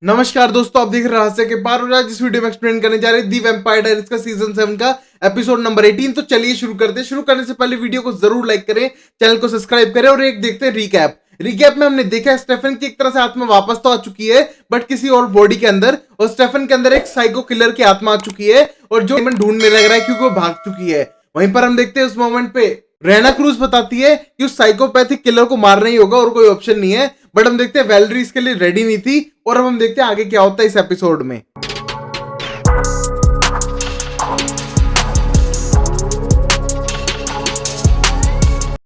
नमस्कार दोस्तों, आप देख रहे हैं रहस्य के पार। और आज इस वीडियो में एक्सप्लेन करने जा रहे हैं दी वैम्पायर डायरीज का सीजन 7 का एपिसोड नंबर 18। तो चलिए शुरू करते हैं। शुरू करने से पहले वीडियो को जरूर लाइक करें, चैनल को सब्सक्राइब करें और एक देखते हैं रिकैप में हमने देखा है स्टेफन की एक तरह से आत्मा वापस तो आ चुकी है, बट किसी और बॉडी के अंदर, और स्टेफन के अंदर एक साइको किलर की आत्मा आ चुकी है और जो ढूंढने लग रहा है क्योंकि वो भाग चुकी है। वहीं पर हम देखते हैं उस मोमेंट पे रेना क्रूज बताती है कि उस साइकोपैथिक किलर को मारना ही होगा और कोई ऑप्शन नहीं है, बट हम देखते हैं वैलेरी इसके लिए रेडी नहीं थी। और अब हम देखते हैं आगे क्या होता है इस एपिसोड में।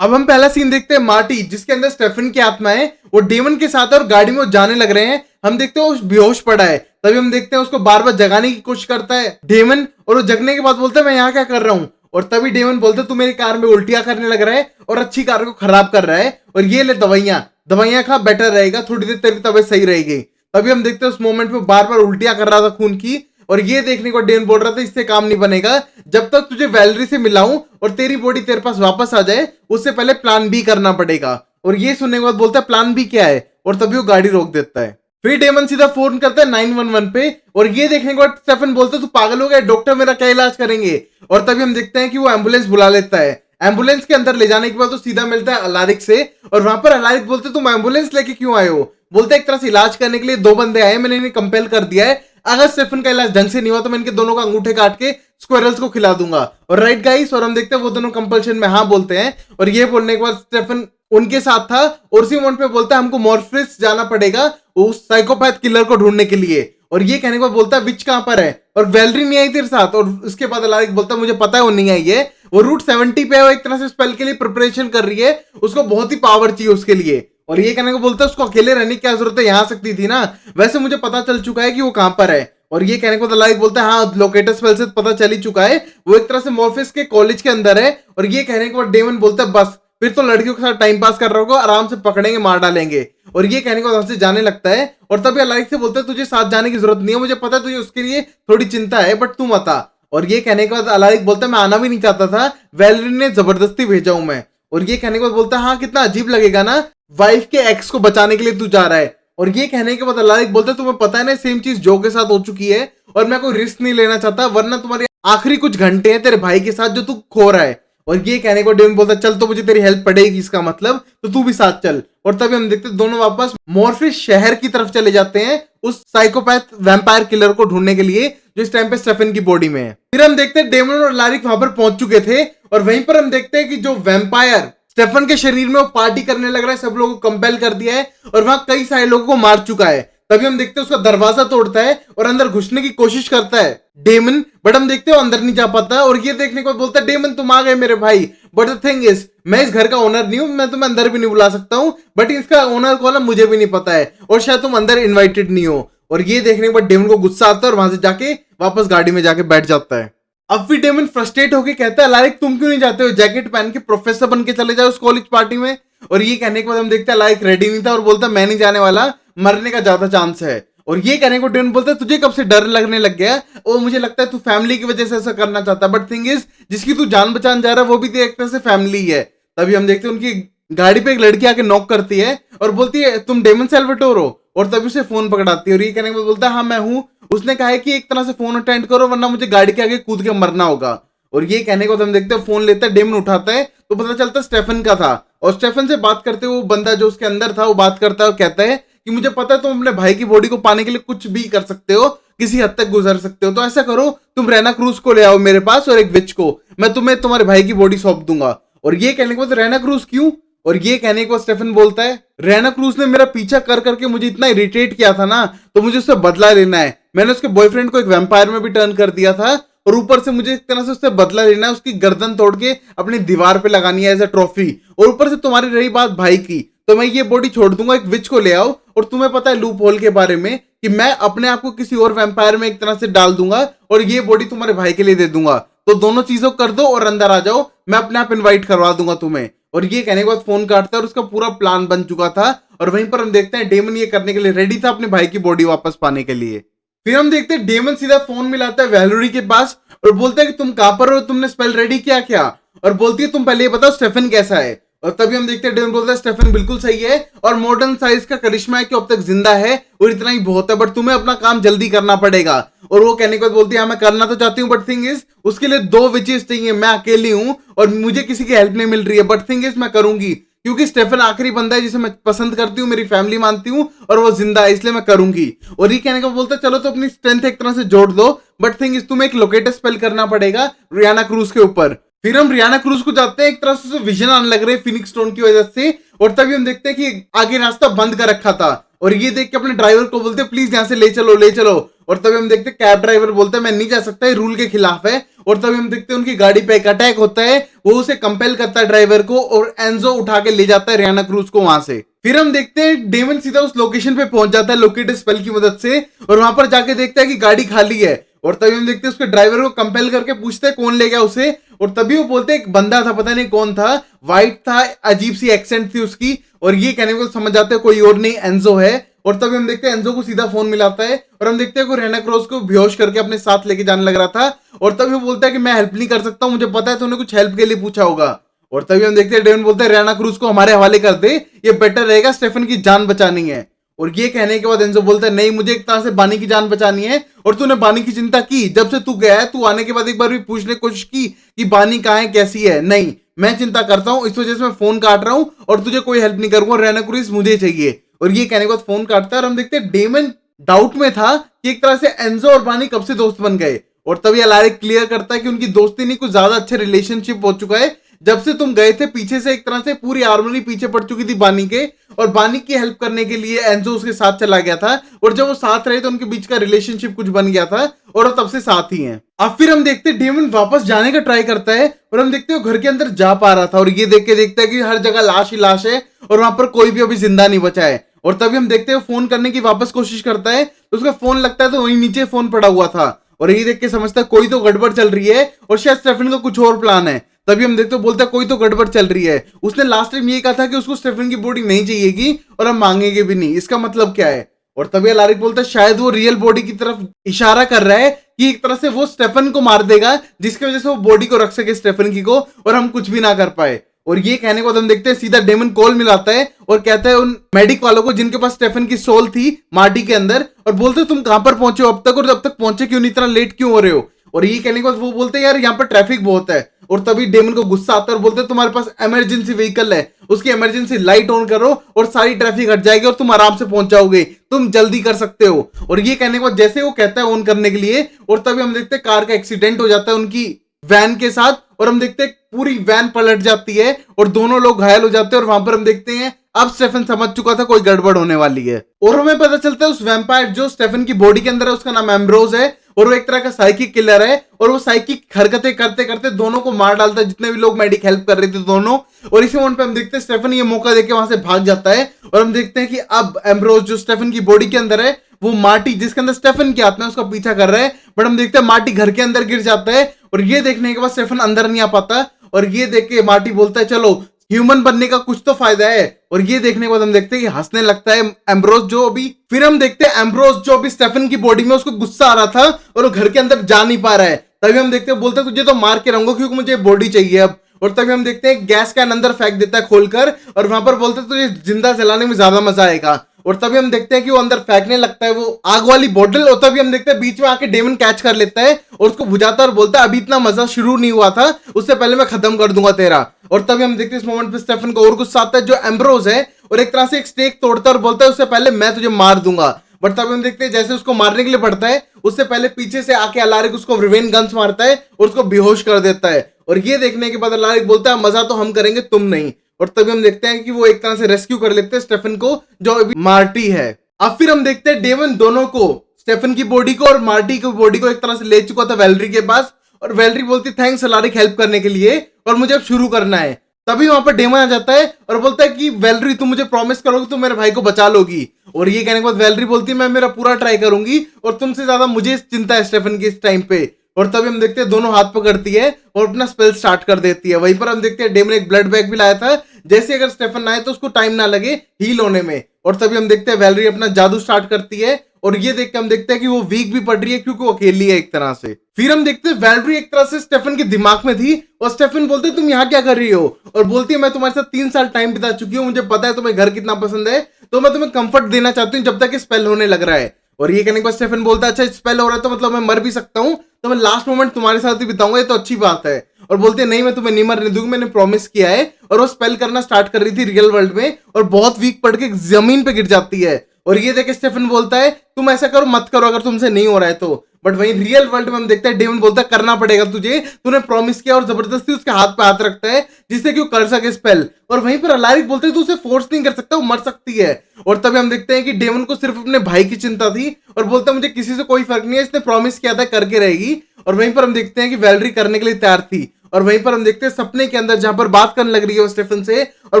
अब हम पहला सीन देखते हैं मार्टी, जिसके अंदर स्टेफन की आत्मा है, वो डेमन के साथ है और गाड़ी में वो जाने लग रहे हैं। हम देखते हैं वो बेहोश पड़ा है, तभी हम देखते हैं उसको बार बार जगाने की कोशिश करता है डेमन, और वो जगने के बाद बोलता है मैं यहाँ क्या कर रहा हूँ। और तभी डेमन बोलते तू मेरी कार में उल्टियां करने लग रहा है और अच्छी कार को खराब कर रहा है, और ये ले दवाइयां खा, बेटर रहेगा, थोड़ी देर तेरी तबीयत सही रहेगी। तभी हम देखते हैं उस मोमेंट में बार बार उल्टियां कर रहा था खून की, और ये देखने को डेमन बोल रहा था इससे काम नहीं बनेगा, जब तक तुझे वैलेरी से मिलाऊं और तेरी बॉडी तेरे पास वापस आ जाए उससे पहले प्लान बी करना पड़ेगा। और ये सुनने के बाद बोलता है प्लान बी क्या है, और तभी वो गाड़ी रोक देता है। फिर डेमन सीधा फोन करता है 911 पे, और ये देखने के बाद स्टेफन बोलता है तू पागल हो गया, डॉक्टर मेरा क्या इलाज करेंगे। और तभी हम देखते हैं कि वो एम्बुलेंस बुला लेता है। एम्बुलेंस के अंदर ले जाने के बाद तो सीधा मिलता है अलारिक से, और वहां पर अलारिक बोलते तुम एम्बुलेंस लेके क्यों आए हो। बोलते एक तरह से इलाज करने के लिए दो बंदे आए, मैंने इन्हें कंपेल कर दिया है, अगर स्टेफन का इलाज ढंग से नहीं हुआ तो मैं इनके दोनों का अंगूठे काट के स्क्वेरल्स को खिला दूंगा। और राइट गाइस, और हम देखते हैं वो दोनों कंपल्शन में हाँ बोलते हैं। और ये बोलने के बाद स्टेफन उनके साथ था और उसी मोमेंट पे बोलता है हमको मॉर्फिस जाना पड़ेगा उस साइकोपैथ किलर को ढूंढने के लिए। और ये कहने के बाद बोलता है विच कहां पर है, और वैलेरी नहीं आई तेरे साथ। और उसके बाद अलारिक बोलता है मुझे पता है वो नहीं आई है, वो रूट 70 पे है, वो एक तरह से स्पेल के लिए प्रिपरेशन कर रही है, उसको बहुत ही पावर चाहिए उसके लिए। और ये कहने को बोलता है उसको अकेले रहने की क्या जरूरत है, यहाँ सकती थी ना, वैसे मुझे पता चल चुका है कि वो कहां पर है। और ये कहने को अलारिक बोलता है हाँ लोकेटर स्पेल से पता चल ही चुका है, वो एक तरह से मॉर्फिस के कॉलेज के अंदर है। और ये कहने के बाद डेमन बोलता है बस फिर तो लड़कियों के साथ टाइम पास कर रहा होगा, आराम से पकड़ेंगे मार डालेंगे। और ये कहने को वहां से जाने लगता है। और तभी अलारिक से बोलता है तुझे साथ जाने की जरूरत नहीं है, मुझे पता है तुझे उसके लिए थोड़ी चिंता है, बट तू मत आ। और ये कहने के बाद अलारिक बोलता है मैं आना भी नहीं चाहता था, वैलेरी ने जबरदस्ती भेजा हूं मैं। और ये कहने के बाद बोलता है हाँ कितना अजीब लगेगा ना, वाइफ के एक्स को बचाने के लिए तू जा रहा है। और ये कहने के बाद अलारिक बोलता है तुम्हें पता है ना सेम चीज जो के साथ हो चुकी है, और मैं कोई रिस्क नहीं लेना चाहता, वरना तुम्हारे आखिरी कुछ घंटे हैं तेरे भाई के साथ जो तू खो रहा है। और ये कहने को डेमन बोलता है चल तो मुझे तेरी हेल्प पड़ेगी इसका मतलब, तो तू भी साथ चल। और तभी हम देखते दोनों वापस मॉर्फिस शहर की तरफ चले जाते हैं उस साइकोपैथ वैम्पायर किलर को ढूंढने के लिए जो इस टाइम पे स्टेफन की बॉडी में है। फिर हम देखते हैं डेमन और लारिक वहां पर पहुंच चुके थे, और वहीं पर हम देखते हैं कि जो वैम्पायर स्टेफन के शरीर में वो पार्टी करने लग रहा है, सब लोगों को कंपेल कर दिया है और वहां कई सारे लोगों को मार चुका है। तभी हम देखते हैं उसका दरवाजा तोड़ता है और अंदर घुसने की कोशिश करता है डेमन, बट हम देखते हो अंदर नहीं जा पाता। और ये देखने को बोलता है डेमन तुम आ गए मेरे भाई, बट द थिंग इज मैं इस घर का ओनर नहीं हूं, मैं तुम्हें अंदर भी नहीं बुला सकता हूं, बट इसका ओनर कौन है मुझे भी नहीं पता है, और शायद तुम अंदर इन्वाइटेड नहीं हो। और ये देखने के बाद डेमन को गुस्सा आता है और वहां से जाके वापस गाड़ी में जाके बैठ जाता है। अब भी डेमन फ्रस्ट्रेट होकर कहता है अलारिक तुम क्यों नहीं जाते हो, जैकेट पहन के प्रोफेसर बन के चले जाओ उस कॉलेज पार्टी में। और ये कहने के बाद हम देखते हैं अलारिक रेडी नहीं था और बोलता मैं नहीं जाने वाला, मरने का ज्यादा चांस है। और ये कहने को डेमन बोलता है तुझे कब से डर लगने लग गया, और मुझे लगता है तू फैमिली की वजह से ऐसा करना चाहता है, बट थिंग इज जिसकी तू जान बचाने जा रहा है वो भी एक तरह से फैमिली है। तभी हम देखते हैं उनकी गाड़ी पे एक लड़की आके नॉक करती है और बोलती है तुम डेमन सेल्वाटोर हो, और तभी उसे फोन पकड़ाती है। और ये कहने के बाद बोलता है हाँ मैं हूं, उसने कहा है कि एक तरह से फोन अटेंड करो वरना मुझे गाड़ी के आगे कूद के मरना होगा। और ये कहने को हम देखते हैं फोन लेता है, डेमन उठाता है तो पता चलता है स्टेफन का था। और स्टेफन से बात करते हुए वो बंदा जो उसके अंदर था वो बात करता है और कहता है कि मुझे पता है तुम अपने भाई की बॉडी को पाने के लिए कुछ भी कर सकते हो, किसी हद तक गुजर सकते हो, तो ऐसा करो तुम रेना क्रूज को ले आओ मेरे पास और एक विच को, मैं तुम्हें तुम्हारे भाई की बॉडी सौंप दूंगा। और ये कहने के बाद रेना क्रूज क्यों, और ये कहने के बाद स्टेफन बोलता है रेना क्रूज ने मेरा पीछा कर करके मुझे इतना इरिटेट किया था ना, तो मुझे उससे बदला लेना है। मैंने उसके बॉयफ्रेंड को एक वैम्पायर में भी टर्न कर दिया था, और ऊपर से मुझे एक तरह से उससे बदला लेना है, उसकी गर्दन तोड़ के अपनी दीवार पे लगानी है एज अ ट्रॉफी। और ऊपर से तुम्हारी रही बात भाई की, तो मैं ये बॉडी छोड़ दूंगा, एक विच को ले आओ। और तुम्हें पता है लूप होल के बारे में कि मैं अपने आप को किसी और वैम्पायर में एक तरह से डाल दूंगा और ये बॉडी तुम्हारे भाई के लिए दे दूंगा, तो दोनों चीजों कर दो और अंदर आ जाओ, मैं अपने आप इन्वाइट करवा दूंगा तुम्हें। और ये कहने के बाद फोन काटता है और उसका पूरा प्लान बन चुका था। और वहीं पर हम देखते हैं डेमन ये करने के लिए रेडी था अपने भाई की बॉडी वापस पाने के लिए। फिर हम देखते हैं डेमन सीधा फोन मिलाता है वैलेरी के पास और बोलता है कि तुम कहां पर हो, तुमने स्पेल रेडी किया क्या। और बोलती है तुम पहले ये बताओ स्टेफन कैसा है। और तभी हम देखते हैं डेवन बोलता है स्टेफन बिल्कुल सही है और मॉडर्न साइंस का करिश्मा है कि अब तक जिंदा है और इतना ही बहुत है, बट तुम्हें अपना काम जल्दी करना पड़ेगा। और वो कहने के बाद बोलती है हाँ मैं करना तो चाहती हूँ, बट थिंग इज उसके लिए 2 विचेस चाहिए, मैं अकेली हूँ और मुझे किसी की हेल्प नहीं मिल रही है, बट थिंग इज मैं करूंगी क्योंकि स्टेफन आखिरी बंदा है जिसे मैं पसंद करती हूँ, मेरी फैमिली मानती हूँ और वो जिंदा है, इसलिए मैं करूंगी। और ये कहने का बोलता है चलो तो अपनी स्ट्रेंथ एक तरह से जोड़ दो, बट थिंग इज तुम्हें एक लोकेटर स्पेल करना पड़ेगा रियाना क्रूज के ऊपर। फिर हम रियाना क्रूज को जाते हैं, एक तरह से विजन आने लग रहे हैं फिनिक्स स्टोन की वजह से, और तभी हम देखते हैं कि आगे रास्ता बंद कर रखा था और ये देख के अपने ड्राइवर को बोलते हैं प्लीज यहाँ से ले चलो ले चलो। और तभी हम देखते हैं कैब ड्राइवर बोलता है मैं नहीं जा सकता, ये रूल के खिलाफ है। और तभी हम देखते हैं उनकी गाड़ी पे एक अटैक होता है, वो उसे कंपेल करता है ड्राइवर को और एंजो उठा के ले जाता है रियाना क्रूज को वहां से। फिर हम देखते हैं डेमन सीधा उस लोकेशन पे पहुंच जाता है लोकेटर स्पेल की मदद से और वहां पर जाके देखता है कि गाड़ी खाली है। और तभी हम देखते हैं उसके ड्राइवर को कंपेल करके पूछते हैं कौन ले गया उसे, और तभी वो बोलते हैं एक बंदा था, पता नहीं कौन था, वाइट था, अजीब सी एक्सेंट थी उसकी, और ये कहने को समझ जाते हैं कोई और नहीं एंजो है। और तभी हम देखते हैं एंजो को सीधा फोन मिलाता है और हम देखते हैं को रियाना क्रूज को बेहोश करके अपने साथ लेके जाने लग रहा था। और तभी वो बोलता है कि मैं हेल्प नहीं कर सकता, मुझे पता है तूने कुछ हेल्प के लिए पूछा होगा। और तभी हम देखते हैं डेवन बोलते हैं रियाना क्रूज को हमारे हवाले कर दे, ये बेटर रहेगा, स्टेफन की जान बचानी है। और ये कहने के बाद एंजो बोलता है नहीं मुझे एक तरह से बानी की जान बचानी है, और तूने बानी की चिंता की जब से तू गया है, तू आने के बाद एक बार भी पूछने की कोशिश की कि बानी कहाँ है कैसी है? नहीं, मैं चिंता करता हूँ, इस वजह से मैं फोन काट रहा हूँ और तुझे कोई हेल्प नहीं करूंगा, रियाना क्रूज मुझे चाहिए। और ये कहने के बाद फोन काटता है और हम देखते हैं डेमन डाउट में था कि एक तरह से एंजो और बानी कब से दोस्त बन गए। और तभी अलारिक क्लियर करता है कि उनकी दोस्ती नहीं कुछ ज्यादा अच्छे रिलेशनशिप हो चुका है, जब से तुम गए थे पीछे से एक तरह से पूरी आर्मरी पीछे पड़ चुकी थी बानी के, और बानी की हेल्प करने के लिए एंजो उसके साथ चला गया था, और जब वो साथ रहे तो उनके बीच का रिलेशनशिप कुछ बन गया था और वो तब से साथ ही हैं। अब फिर हम देखते हैं डेमन वापस जाने का ट्राई करता है और हम देखते हैं वो घर के अंदर जा पा रहा था, और ये देख के देखता है कि हर जगह लाश ही लाश है और वहां पर कोई भी अभी जिंदा नहीं बचा है। और तभी हम देखते हैं फोन करने की वापस कोशिश करता है तो उसका फोन लगता है तो वहीं नीचे फोन पड़ा हुआ था, और ये देख के समझता है कोई तो गड़बड़ चल रही है और शायद स्टेफन का कुछ और प्लान है। तभी हम देखते बोलता है कोई तो गड़बड़ चल रही है, उसने लास्ट टाइम ये कहा था कि उसको स्टेफन की बॉडी नहीं चाहिएगी और हम मांगेंगे भी नहीं, इसका मतलब क्या है? और तभी अलारिक बोलता है शायद वो रियल बॉडी की तरफ इशारा कर रहा है कि एक तरह से वो स्टेफन को मार देगा जिसकी वजह से वो बॉडी को रख सके स्टेफन की को और हम कुछ भी ना कर पाए। और ये कहने के बाद हम देखते हैं सीधा डेमन कॉल मिलाता है और कहता है उन मेडिक वालों को जिनके पास स्टेफन की सोल थी मार्टी के अंदर, और बोलते हैं तुम कहां पर पहुंचे हो अब तक, और अब तक पहुंचे क्यों नहीं, इतना लेट क्यों हो रहे हो? और ये कहने के बाद वो बोलते हैं यार यहाँ पर ट्रैफिक बहुत है। और तभी डेमन को गुस्सा आता है और बोलते हैं तुम्हारे पास इमरजेंसी व्हीकल है, उसकी इमरजेंसी लाइट ऑन करो और सारी ट्रैफिक हट जाएगी और तुम आराम से पहुंच जाओगे, तुम जल्दी कर सकते हो। और ये कहने के बाद जैसे वो कहता है ऑन करने के लिए, और तभी हम देखते हैं कार का एक्सीडेंट हो जाता है उनकी वैन के साथ, और हम देखते हैं पूरी वैन पलट जाती है और दोनों लोग घायल हो जाते हैं। और वहां पर हम देखते हैं अब स्टेफन समझ चुका था कोई गड़बड़ होने वाली है, और हमें पता चलता है उस वैम्पायर जो स्टेफन की बॉडी के अंदर है उसका नाम एम्ब्रोज है और वो एक तरह का साइकिक किलर है, और वो साइकिक हरकतें करते करते दोनों को मार डालता है, जितने भी लोग मेडिक हेल्प कर रहे थे दोनों। और इसी मोमेंट पे हम देखते हैं स्टेफन ये मौका देके वहां से भाग जाता है, और हम देखते हैं कि अब एम्ब्रोज जो स्टेफन की बॉडी के अंदर है वो मार्टी जिसके अंदर स्टेफन की आत्मा है उसका पीछा कर रहा है, बट हम देखते हैं मार्टी घर के अंदर गिर जाता है, और ये देखने के बाद स्टेफन अंदर नहीं आ पाता, और ये देख के मार्टी बोलता है चलो ह्यूमन बनने का कुछ तो फायदा है। और ये देखने के बाद हम देखते हैं कि हंसने लगता है एम्ब्रोज जो अभी, फिर हम देखते हैं एम्ब्रोज जो अभी स्टेफन की बॉडी में उसको गुस्सा आ रहा था और वो घर के अंदर जा नहीं पा रहा है। तभी हम देखते हैं बोलता है तुझे तो मार के रहूंगा क्योंकि मुझे बॉडी चाहिए अब। और तभी हम देखते हैं गैस कैन अंदर फेंक देता है खोलकर, और वहां पर बोलते हैं तुझे जिंदा जलाने में ज्यादा मजा आएगा। और तभी हम देखते हैं कि वो अंदर फेंकने लगता है वो आग वाली बोतल, और तभी हम देखते हैं बीच में आके डेमन कैच कर लेता है और उसको बुझाता है और बोलता है अभी इतना मजा शुरू नहीं हुआ था, उससे पहले मैं खत्म कर दूंगा तेरा। और तभी हम देखते हैं इस मोमेंट पे स्टेफन को और गुस्सा आता है जो एम्ब्रोज है, और एक तरह से एक स्टेक तोड़ता है और बोलता है उससे पहले मैं तुझे मार दूंगा। बट तभी हम देखते हैं जैसे उसको मारने के लिए पड़ता है उससे पहले पीछे से आके अलारिक उसको रिवेन गन्स मारता है और उसको बेहोश कर देता है। और ये देखने के बाद अलारिक बोलता है मजा तो हम करेंगे तुम नहीं। और तभी हम देखते हैं कि वो एक तरह से रेस्क्यू कर लेते हैं स्टेफन को जो अभी मार्टी है। अब फिर हम देखते हैं डेमन दोनों को, स्टेफन की बॉडी को और मार्टी की बॉडी को एक तरह से ले चुका था वेलरी के पास, और वेलरी बोलती थैंक्स अलारिक हेल्प करने के लिए और मुझे अब शुरू करना है। तभी वहां पर डेमन आ जाता है और बोलता है कि वेलरी तुम मुझे प्रॉमिस करोगी तुम मेरे भाई को बचा लोगी। और ये कहने के बाद वेलरी बोलती है मैं मेरा पूरा ट्राई करूंगी और तुमसे ज्यादा मुझे चिंता है स्टेफन की इस टाइम पे। और तभी हम देखते हैं दोनों हाथ पकड़ती है और अपना स्पेल स्टार्ट कर देती है। वहीं पर हम देखते हैं डेमन एक ब्लड बैग भी लाया था, जैसे अगर स्टेफन आए तो उसको टाइम ना लगे हील होने में। और तभी हम देखते हैं वेलरी अपना जादू स्टार्ट करती है और ये देख के हम देखते हैं कि वो वीक भी पड़ रही है क्योंकि वो अकेली है एक तरह से। फिर हम देखते हैं वैलेरी एक तरह से स्टेफन के दिमाग में थी और स्टेफन बोलते तुम यहाँ क्या कर रही हो, और बोलती है मैं तुम्हारे साथ 3 साल टाइम बिता चुकी हूँ, मुझे पता है तुम्हें घर कितना पसंद है, तो मैं तुम्हें कंफर्ट देना चाहती हूँ जब तक स्पेल होने लग रहा है। और ये कहने के बाद स्टेफन बोलता है अच्छा स्पेल हो रहा है तो मतलब मैं मर भी सकता हूँ, तो मैं लास्ट मोमेंट तुम्हारे साथ ही बिताऊंगा, ये तो अच्छी बात है। और बोलते हैं नहीं मैं तुम्हें नहीं मरने दूंगी, मैंने प्रॉमिस किया है। और वो स्पेल करना स्टार्ट कर रही थी रियल वर्ल्ड में और बहुत वीक पड़ के जमीन पे गिर जाती है। और ये देख स्टेफन बोलता है तुम ऐसा करो मत करो अगर तुमसे नहीं हो रहा है तो। बट वहीं रियल वर्ल्ड में हम देखते हैं डेमन बोलता है करना पड़ेगा तुझे, तूने प्रॉमिस किया, और जबरदस्ती उसके हाथ पे हाथ रखता है जिससे कि वो कर सके स्पेल। और वहीं पर अलारिक बोलते हैं तू उसे फोर्स नहीं कर सकता, वो मर सकती है। और तभी हम देखते हैं कि डेमन को सिर्फ अपने भाई की चिंता थी और बोलता है मुझे किसी से कोई फर्क नहीं है, इसने प्रॉमिस किया था करके रहेगी। और वहीं पर हम देखते हैं कि वैलेरी करने के लिए तैयार थी। और वहीं पर हम देखते हैं सपने के अंदर जहां पर बात करने लग रही है स्टेफन से और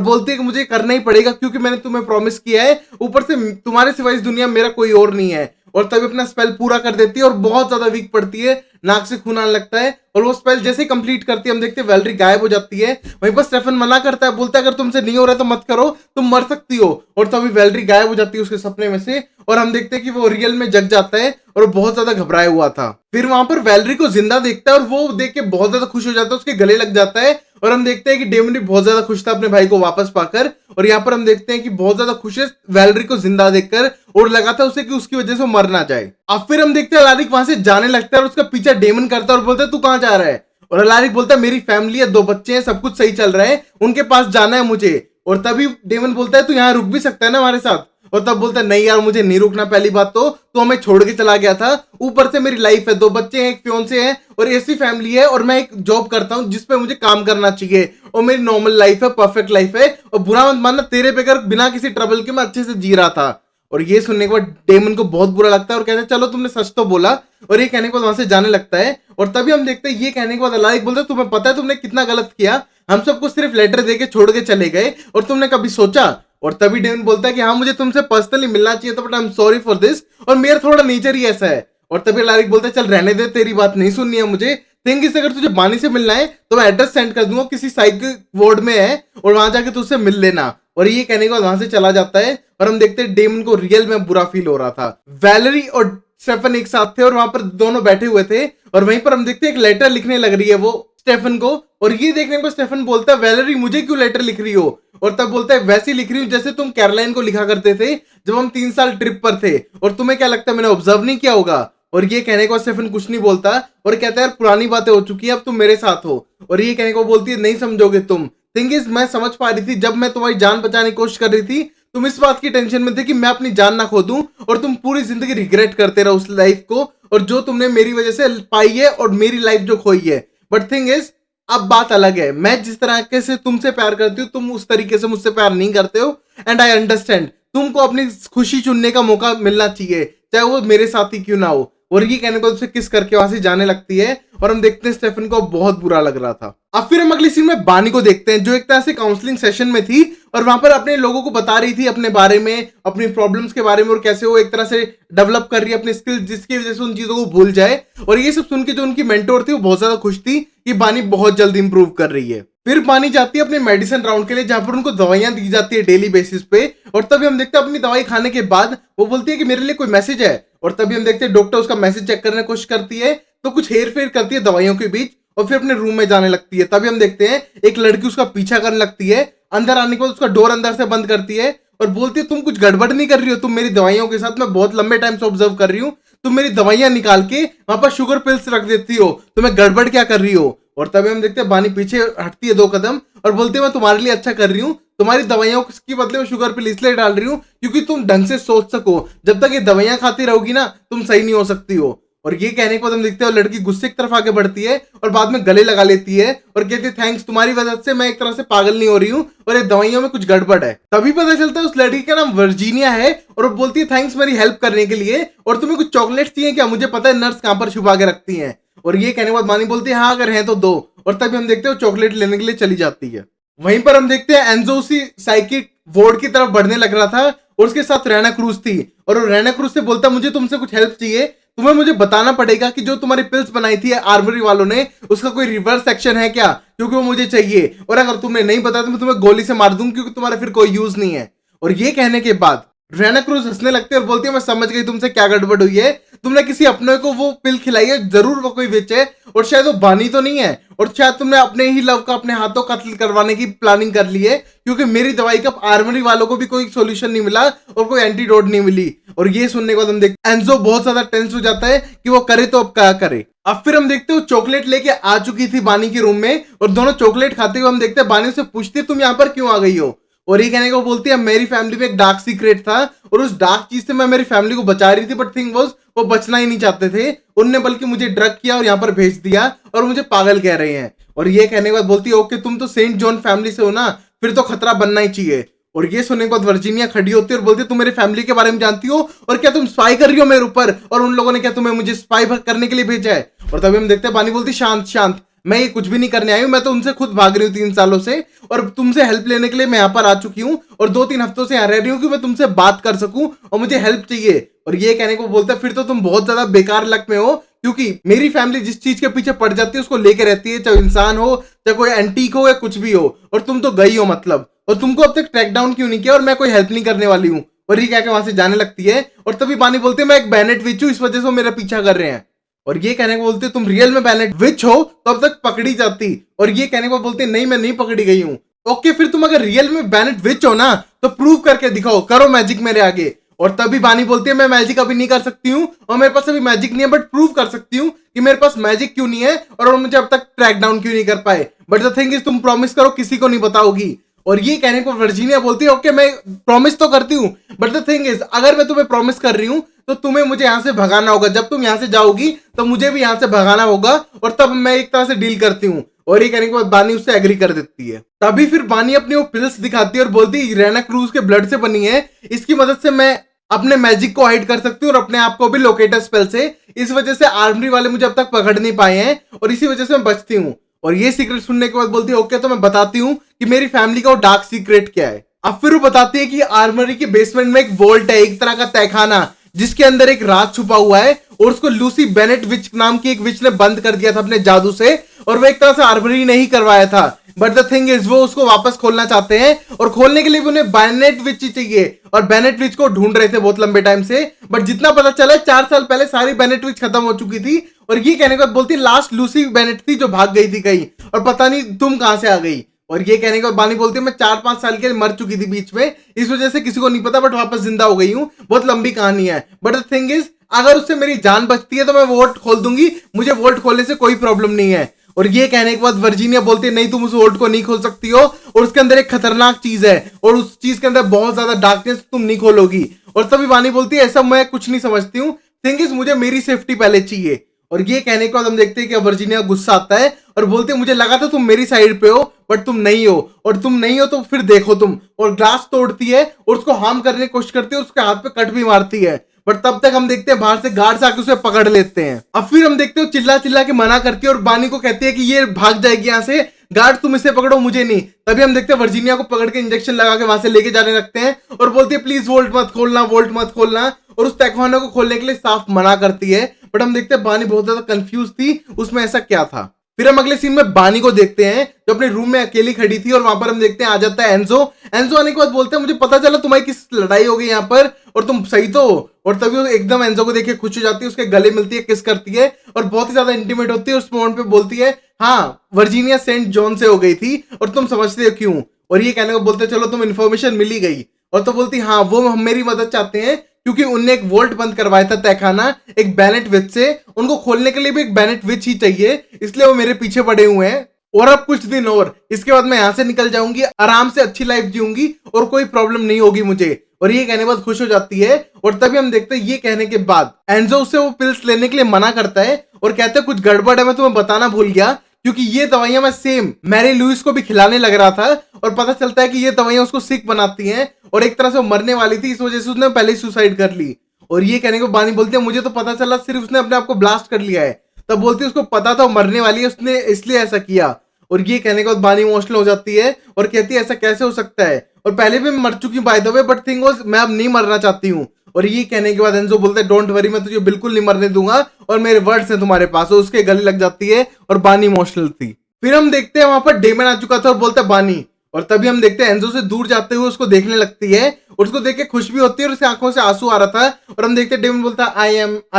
बोलती है कि मुझे करना ही पड़ेगा क्योंकि मैंने तुम्हें प्रॉमिस किया है, ऊपर से तुम्हारे सिवाय इस दुनिया में मेरा कोई और नहीं है। और तभी अपना स्पेल पूरा कर देती है और बहुत ज्यादा वीक पड़ती है, नाक से खून आने लगता है। और वो स्पेल जैसे ही कंप्लीट करती है हम देखते हैं वैलेरी गायब हो जाती है। वहीं पर स्टेफन मना करता है, बोलता है अगर तुमसे नहीं हो रहा है तो मत करो, तुम मर सकती हो। और तभी वैलेरी गायब हो जाती है उसके सपने में से और हम देखते हैं कि वो रियल में जग जाता है और बहुत ज्यादा घबराया हुआ था। फिर वहां पर वैलेरी को जिंदा देखता है और वो देख के बहुत ज्यादा खुश हो जाता है, उसके गले लग जाता है। और हम देखते हैं कि डेमन भी बहुत ज्यादा खुश था अपने भाई को वापस पाकर। और यहाँ पर हम देखते हैं कि बहुत ज्यादा खुश है वैलेरी को जिंदा देखकर और लगा था उसे कि उसकी वजह से वो मर ना जाए। अब फिर हम देखते हैं अलारिक वहां से जाने लगता है और उसका पीछा डेमन करता है और बोलता है तू कहां जा रहा है। और अलारिक बोलता है मेरी फैमिली है, 2 बच्चे हैं, सब कुछ सही चल रहा है, उनके पास जाना है मुझे। और तभी डेमन बोलता है तू यहाँ रुक भी सकता है ना हमारे साथ। और तब बोलता है नहीं यार मुझे नहीं रुकना, पहली बात तो हमें छोड़ के चला गया था, ऊपर से मेरी लाइफ है, 2 बच्चे हैं, एक फियोंसे है और ऐसी फैमिली है, और मैं एक जॉब करता हूँ जिसपे मुझे काम करना चाहिए और मेरी नॉर्मल लाइफ है, परफेक्ट लाइफ है। और बुरा मत मानना तेरे बगैर बिना किसी ट्रबल के मैं अच्छे से जी रहा था। और ये सुनने के बाद डेमन को बहुत बुरा लगता है और कहते हैं चलो तुमने सच तो बोला। और ये कहने के बाद वहां से जाने लगता है। और तभी हम देखते हैं ये कहने के बाद अलारिक बोलता है तुम्हें पता है तुमने कितना गलत किया, हम सबको सिर्फ लेटर देके छोड़ के चले गए और तुमने कभी सोचा। और तभी डेमन बोलता है कि हाँ मुझे तुमसे पर्सनली मिलना चाहिए था but I am sorry for this, और मेरा थोड़ा नेचर ही ऐसा है। और तभी अलारिक बोलता है चल रहने दे, तेरी बात नहीं सुननी है मुझे। थिंक इस अगर तुझे बानी से मिलना है तो मैं एड्रेस सेंड कर दूंगा, किसी साइकिल वार्ड में है और वहां जाके तुझसे मिल लेना। और ये कहने के बाद वहां से चला जाता है और हम देखते हैं डेमन को रियल में बुरा फील हो रहा था। वैलेरी और स्टेफन एक साथ थे और वहां पर दोनों बैठे हुए थे और वहीं पर हम देखते हैं एक लेटर लिखने लग रही है वो स्टेफन को। और ये देखने को स्टेफन बोलता है वैलेरी मुझे क्यों लेटर लिख रही हो। और तब बोलता है वैसे लिख रही हूँ जैसे तुम कैरोलाइन को लिखा करते थे जब हम 3 साल ट्रिप पर थे, और तुम्हें क्या लगता है मैंने ऑब्जर्व नहीं किया होगा। और ये कहने को स्टेफन कुछ नहीं बोलता और कहता है यार पुरानी बातें हो चुकी है, अब तुम मेरे साथ हो। और ये कहने को बोलती है नहीं समझोगे तुम। थिंग इज मैं समझ पा रही थी जब मैं तुम्हारी जान बचाने की कोशिश कर रही थी, तुम इस बात की टेंशन में थे कि मैं अपनी जान ना खो दूं और तुम पूरी जिंदगी रिग्रेट करते रहो उस लाइफ को और जो तुमने मेरी वजह से पाई है और मेरी लाइफ जो खोई है। बट थिंग इज अब बात अलग है, मैं जिस तरीके से तुमसे प्यार करती हूँ तुम उस तरीके से मुझसे प्यार नहीं करते हो एंड आई अंडरस्टैंड। तुमको अपनी खुशी चुनने का मौका मिलना चाहिए चाहे वो मेरे साथ ही क्यों ना हो। और ये कहने को उसे किस करके वहां से जाने लगती है और हम देखते हैं स्टेफन को बहुत बुरा लग रहा था। अब फिर हम अगली सीन में बानी को देखते हैं जो एक तरह से काउंसलिंग सेशन में थी और वहां पर अपने लोगों को बता रही थी अपने बारे में, अपनी प्रॉब्लम्स के बारे में और कैसे वो एक तरह से डेवलप कर रही है अपने स्किल्स जिसकी वजह से उन चीजों को भूल जाए। और ये सब सुन के जो उनकी मेंटोर थी वो बहुत ज्यादा खुश थी कि बानी बहुत जल्द इंप्रूव कर रही है। फिर बानी जाती है अपने मेडिसिन राउंड के लिए जहां पर उनको दवाइयां दी जाती है डेली बेसिस पे। और तभी हम देखते हैं अपनी दवाई खाने के बाद वो बोलती है कि मेरे लिए कोई मैसेज है। और तभी हम देखते हैं डॉक्टर उसका मैसेज चेक करने की कोशिश करती है तो कुछ हेर फेर करती है दवाइयों के बीच और फिर अपने रूम में जाने लगती है। तभी हम देखते हैं एक लड़की उसका पीछा करने लगती है, अंदर आने के बाद उसका डोर अंदर से बंद करती है और बोलती है तुम कुछ गड़बड़ नहीं कर रही हो, तुम मेरी दवाइयों के साथ मैं बहुत लंबे टाइम से ऑब्जर्व कर रही हूँ, तुम मेरी दवाइयां निकाल के वहां पर शुगर पिल्स रख देती हो, तुम्हें गड़बड़ क्या कर रही हो। और तभी हम देखते हैं बानी पीछे हटती है 2 कदम और बोलती है मैं तुम्हारे लिए अच्छा कर रही हूँ, तुम्हारी दवाइयों के बदले में शुगर पिल इसलिए डाल रही हूँ क्योंकि तुम ढंग से सोच सको, जब तक ये दवाइयां खाती रहोगी ना तुम सही नहीं हो सकती हो। और ये कहने के बाद हम देखते हैं लड़की गुस्से की तरफ आगे बढ़ती है और बाद में गले लगा लेती है और कहती है थैंक्स, तुम्हारी वजह से मैं एक तरह से पागल नहीं हो रही हूँ और ये दवाइयों में कुछ गड़बड़ है। तभी पता चलता है उस लड़की का नाम वर्जीनिया है और वो बोलती है थैंक्स मेरी हेल्प करने के लिए, और तुम्हें कुछ चॉकलेट्स चाहिए क्या, मुझे पता है नर्स कहां पर छुपा के रखती है। और ये कहने के बाद मानी बोलती है हाँ अगर है तो दो। और तभी हम देखते हैं चॉकलेट लेने के लिए चली जाती है। वहीं पर हम देखते हैं एंजो उसी साइकिक वार्ड की तरफ बढ़ने लग रहा था और उसके साथ रैना क्रूज थी और वो रैना क्रूज से बोलता मुझे तुमसे कुछ हेल्प चाहिए, तुम्हें मुझे बताना पड़ेगा कि जो तुम्हारी पिल्स बनाई थी आर्मरी वालों ने उसका कोई रिवर्स एक्शन है क्या, क्योंकि वो मुझे चाहिए, और अगर तुमने नहीं बताया तो मैं तुम्हें गोली से मार दूंगा क्योंकि तुम्हारा फिर कोई यूज नहीं है। और ये कहने के बाद रेना क्रूज हंसने लगती है और बोलती है मैं समझ गई तुमसे क्या गड़बड़ हुई है, तुमने किसी अपने को वो पिल खिलाई है, जरूर वो कोई विच है और शायद वो बानी तो नहीं है, और शायद तुमने अपने ही लव का अपने हाथों कत्ल करवाने की प्लानिंग कर ली है, क्योंकि मेरी दवाई का आर्मरी वालों को भी कोई सोल्यूशन नहीं मिला और कोई एंटीडोट नहीं मिली। और ये सुनने के बाद हम देखते हैं एंजो बहुत ज्यादा टेंस हो जाता है कि वो करे तो अब क्या करे। अब फिर हम देखते हो चॉकलेट लेके आ चुकी थी बानी के रूम में और दोनों चॉकलेट खाते हुए हम देखते हैं बानी से पूछती है तुम यहाँ पर क्यों आ गई हो, और ये कहने को बोलती है मेरी फैमिली में एक डार्क सीक्रेट था और उस डार्क चीज से मैं मेरी फैमिली को बचा रही थी, बट थिंग वाज वो बचना ही नहीं चाहते थे, उनने बल्कि मुझे ड्रग किया और यहाँ पर भेज दिया और मुझे पागल कह रहे हैं। और ये कहने के बाद बोलती है ओके तुम तो सेंट जॉन फैमिली से हो ना, फिर तो खतरा बनना ही चाहिए। और ये सुनने के बाद वर्जीनिया खड़ी होती है और बोलती है तुम मेरी फैमिली के बारे में जानती हो और क्या तुम स्पाई कर रही हो मेरे ऊपर, और उन लोगों ने क्या तुम्हें मुझे स्पाई करने के लिए भेजा है। और तभी हम देखते हैं बानी बोलती शांत शांत, मैं ये कुछ भी नहीं करने आई हूं, मैं तो उनसे खुद भाग रही हूँ 3 सालों से और तुमसे हेल्प लेने के लिए मैं यहाँ पर आ चुकी हूँ और 2-3 हफ्तों से यहाँ रह रही हूँ कि मैं तुमसे बात कर सकूं और मुझे हेल्प चाहिए। और ये कहने को बोलता है फिर तो तुम बहुत ज्यादा बेकार लक में हो, क्योंकि मेरी फैमिली जिस चीज के पीछे पड़ जाती है उसको लेके रहती है, चाहे इंसान हो चाहे कोई एंटीक हो या कुछ भी हो, और तुम तो गई हो मतलब, और तुमको अब तक ट्रैक डाउन क्यों नहीं किया और मैं कोई हेल्प नहीं करने वाली हूँ। और ये कह के वहां से जाने लगती है और तभी बानी बोलती है मैं एक बैनेट विच हूँ, इस वजह से वो मेरा पीछा कर रहे हैं। और ये कहने को बोलते तुम रियल में बैनेट विच हो तो अब तक पकड़ी जाती, और ये कहने को बोलते नहीं मैं नहीं पकड़ी गई हूँ। ओके फिर तुम अगर रियल में बैनेट विच हो ना तो प्रूव करके दिखाओ, करो मैजिक मेरे आगे। और तभी बानी बोलती है मैं मैजिक अभी नहीं कर सकती हूँ और मेरे पास अभी मैजिक नहीं है, बट प्रूव कर सकती हूँ कि मेरे पास मैजिक क्यों नहीं है और मुझे अब तक ट्रैक डाउन क्यों नहीं कर पाए, बट द थिंग इज तुम प्रॉमिस करो किसी को नहीं बताओगी। और ये कहने को वर्जीनिया बोलती है ओके मैं प्रॉमिस तो करती हूँ, बट द थिंग इज अगर मैं तुम्हें प्रॉमिस कर रही हूँ तो तुम्हें मुझे यहाँ से भगाना होगा, जब तुम यहाँ से जाओगी तो मुझे भी यहाँ से भगाना होगा, और तब मैं एक तरह से डील करती हूँ। और ये कहने के बाद बानी उससे एग्री कर देती है। तभी फिर बानी अपनी वो पिल्स दिखाती है और बोलती है रेना क्रूज के ब्लड से बनी है, इसकी मदद से मैं अपने मैजिक को हाइड कर सकती हूँ और अपने आप को भी लोकेटर स्पेल से, इस वजह से आर्मरी वाले मुझे अब तक पकड़ नहीं पाए हैं और इसी वजह से मैं बचती हूँ। और ये सीक्रेट सुनने के बाद बोलती है ओके तो मैं बताती हूँ कि मेरी फैमिली का वो डार्क सीक्रेट क्या है। अब फिर वो बताती है कि आर्मरी के बेसमेंट में एक वोल्ट है, एक तरह का तहखाना जिसके अंदर एक राज छुपा हुआ है और उसको लूसी बेनेट विच नाम की एक विच ने बंद कर दिया था अपने जादू से, और वो एक तरह से आर्मरी ने ही करवाया था, बट द थिंग इज वो उसको वापस खोलना चाहते हैं और खोलने के लिए भी उन्हें बेनेट विच ही चाहिए, और बेनेट विच को ढूंढ रहे थे बहुत लंबे टाइम से, बट जितना पता चला 4 साल पहले सारी बेनेट विच खत्म हो चुकी थी। और ये कहने के बाद बोलती लास्ट लूसी बेनेट थी जो भाग गई थी कहीं, और पता नहीं तुम कहां से आ गई। और ये कहने के बाद बानी बोलती है मैं 4-5 साल के लिए मर चुकी थी बीच में, इस वजह से किसी को नहीं पता, बट वापस जिंदा हो गई हूँ, बहुत लंबी कहानी है, बट द थिंग इज अगर उससे मेरी जान बचती है तो मैं वोल्ट खोल दूंगी, मुझे वोल्ट खोलने से कोई प्रॉब्लम नहीं है। और ये कहने के बाद वर्जीनिया बोलती है नहीं तुम उस वोल्ट को नहीं खोल सकती हो और उसके अंदर एक खतरनाक चीज है और उस चीज के अंदर बहुत ज्यादा डार्कनेस, तुम नहीं खोलोगी। और तभी बानी बोलती है ऐसा मैं कुछ नहीं समझती हूँ, थिंग इज मुझे मेरी सेफ्टी पहले चाहिए। और ये कहने के बाद हम देखते हैं कि वर्जीनिया गुस्सा आता है और बोलते हैं मुझे लगा था तुम मेरी साइड पे हो बट तुम नहीं हो, और तुम नहीं हो तो फिर देखो तुम, और ग्लास तोड़ती है और उसको हार्म करने की कोशिश करती है, उसके हाथ पे कट भी मारती है, बट तब तक हम देखते हैं बाहर से गार्ड्स आके उसे पकड़ लेते हैं। अब फिर हम देखते हो चिल्ला चिल्ला के मना करती है और बानी को कहती है कि ये भाग जाएगी यहाँ से, गार्ड तुम इसे पकड़ो मुझे नहीं। तभी हम देखते हैं वर्जीनिया को पकड़ के इंजेक्शन लगा के वहां से लेके जाने लगते हैं और बोलती है प्लीज वोल्ट मत खोलना, वोल्ट मत खोलना, और उस तहखाने को खोलने के लिए साफ मना करती है। बट हम देखते हैं बानी बहुत ज्यादा कंफ्यूज थी उसमें ऐसा क्या था। फिर हम अगले सीन में बानी को देखते हैं जो अपने रूम में अकेली खड़ी थी और वहां पर हम देखते हैं आ जाता है एंजो। एंजो आने के बाद बोलते हैं मुझे पता चला तुम्हारी किस लड़ाई हो गई यहाँ पर और तुम सही तो हो, और तभी वो एकदम एंजो को देख के खुश हो जाती है, उसके गले मिलती है, किस करती है और बहुत ही ज्यादा इंटीमेट होती है। उस मोमेंट पे बोलती है हाँ वर्जीनिया सेंट जॉन से हो गई थी और तुम समझते हो क्यों। और ये कहने को बोलते चलो तुम इन्फॉर्मेशन मिली गई, और तो बोलती हाँ वो मेरी मदद चाहते हैं क्योंकि उनने एक वोल्ट बंद करवाया था तहखाना एक बैनेट विच से, उनको खोलने के लिए भी एक बैनेट विच ही चाहिए, इसलिए वो मेरे पीछे पड़े हुए हैं। और अब कुछ दिन और इसके बाद मैं यहाँ से निकल जाऊंगी, आराम से अच्छी लाइफ जीऊंगी और कोई प्रॉब्लम नहीं होगी मुझे। और ये कहने के बाद खुश हो जाती है। और तभी हम देखते हैं ये कहने के बाद एंजो उससे वो पिल्स लेने के लिए मना करता है और कहता है कुछ गड़बड़ है, मैं तुम्हें बताना भूल गया, क्योंकि ये दवाइयां मैं सेम मैरी लुइस को भी खिलाने लग रहा था और पता चलता है कि ये दवाइयां उसको सिक बनाती हैं और एक तरह से वो मरने वाली थी, इस वजह से उसने पहले ही सुसाइड कर ली। और ये कहने को बानी बोलती है मुझे तो पता चला सिर्फ उसने अपने आप को ब्लास्ट कर लिया है, तब बोलती है उसको पता था वो मरने वाली है, उसने इसलिए ऐसा किया। और ये कहने के बाद बानी इमोशनल हो जाती है और कहती है ऐसा कैसे हो सकता है, और पहले भी मर चुकी by the way, but thing was मैं अब नहीं मरना चाहती हूँ। और ये कहने के बाद एंजो बोलता है डोंट वरी मैं तुझे बिल्कुल नहीं मरने दूंगा और मेरे वर्ड्स हैं तुम्हारे पास, और उसके गले लग जाती है और बानी इमोशनल थी। फिर हम देखते हैं वहां पर डेमन आ चुका था और बोलता है बानी और तभी हम देखते हैं एंजो से दूर जाते हुए उसको देखने लगती है और उसको देख के खुश भी होती है और उसकी आंखों से आंसू आ रहा था। और हम देखते हैं डेमन बोलता है आई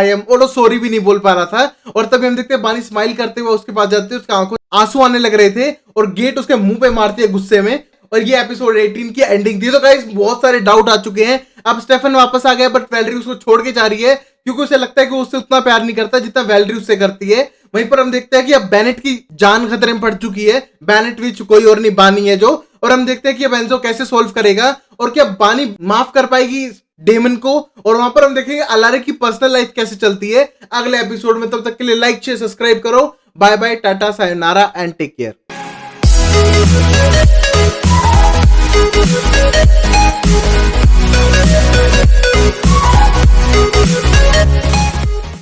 एम, और वो सॉरी भी नहीं बोल पा रहा था। और तभी हम देखते हैं बानी स्माइल करते हुए उसके पास जाते हैं, उसकी आंखों से आंसू आने लग रहे थे और गेट उसके मुंह पे मारती है गुस्से में। और ये एपिसोड 18 की एंडिंग थी। तो गाइस बहुत सारे डाउट आ चुके हैं। अब स्टेफन वापस आ गया बट वैलेरी उसको छोड़ के जा रही है क्योंकि उसे लगता है कि वो उससे उतना प्यार नहीं करता जितना वैलेरी उससे करती है। वहीं पर हम देखते हैं कि अब बेनेट की जान खतरे में पड़ चुकी है। बेनेट विच कोई और नहीं, बानी है जो। और हम देखते हैं कि अब एंजो कैसे सोल्व करेगा और क्या बानी माफ कर पाएगी डेमन को। और वहां पर हम देखेंगे अलारे की पर्सनल लाइफ कैसे चलती है अगले एपिसोड में। तब तक के लिए लाइक शेयर सब्सक्राइब करो। Bye bye, tata, sayonara and take care.